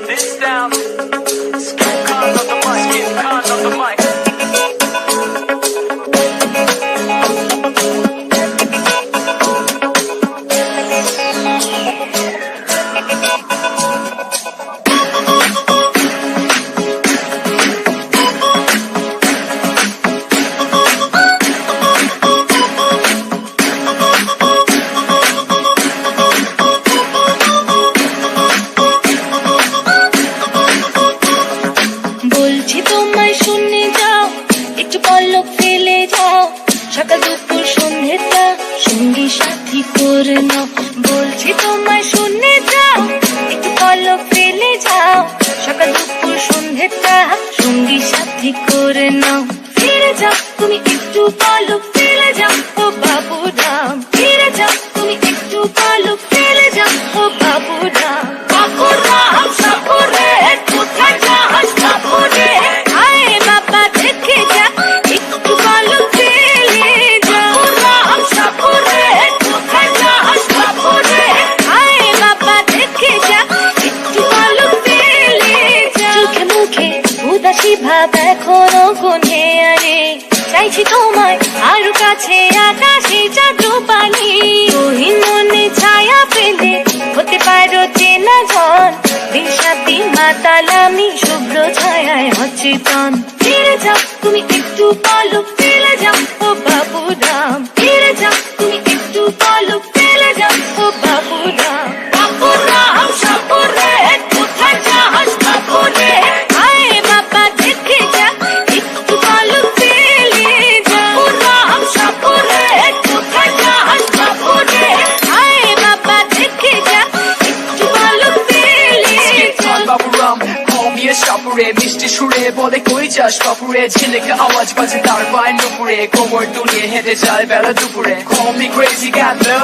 this down. Skip Khan on the mic. Skip Khan on the mic. বলছি তোমায় শুনে যাও, একটু পলক ফেলে যাও, সকাল দুপুর সন্ধ্যেটা সঙ্গী সাথী করে নাও। বলছি তোমায় শুনে যাও, একটু পলক ফেলে যাও, সকাল দুপুর সন্ধ্যেটা সঙ্গী সাথী করে নাও। ফিরে যাও তুমি একটু পলক ফেলে যাও, ও বাবু রাম। ফিরে যাও তুমি একটু পলক ফেলে যাও, ও বাবু রাম। বাবু রাম সাপুরে কোথায় যাস সাপুরে? আয় বাবা দেখে যা, একটু পলক ফেলে যা। বাবু রাম সাপুরে কোথায় যাস সাপুরে? আয় বাবা দেখে যা, একটু পলক ফেলে যা। চোখে মুখে উদাসী ভাব এখনো কোনে আরে, চাইছি তোমায় আরো কাছে আকাশে চাঁদ পানি। তুহিন মনে ছায়া ফেলে হতে পারো চেনা জন, দিশাতি মাতাল আমি শুভ্র ছায়ায় অচেতন। ফিরে যাও তুমি একটু পলক ফেলে যাও, ও বাবু রাম। ফিরে যাও তুমি একটু পলক ফেলে যাও, ও বাবু রাম। বাবু রাম সাপুরে কোথায় যাস সাপুরে? আয় বাবা দেখে যা, একটু পলক ফেলে যা। বাবু রাম সাপুরে কোথায় যাস সাপুরে? আয় বাবা দেখে যা, একটু পলক ফেলে যা। বাবুরাম ঘুমিয়ে সাপুরে মিষ্টি সুরে বলে কই যাস বাপুরে? ঝিলেকে আওয়াজ বাজে তার পায় নুপুরে, কোমর দুলিয়ে হেঁটে যায় বেলা দুপুরে। Call me crazy, got love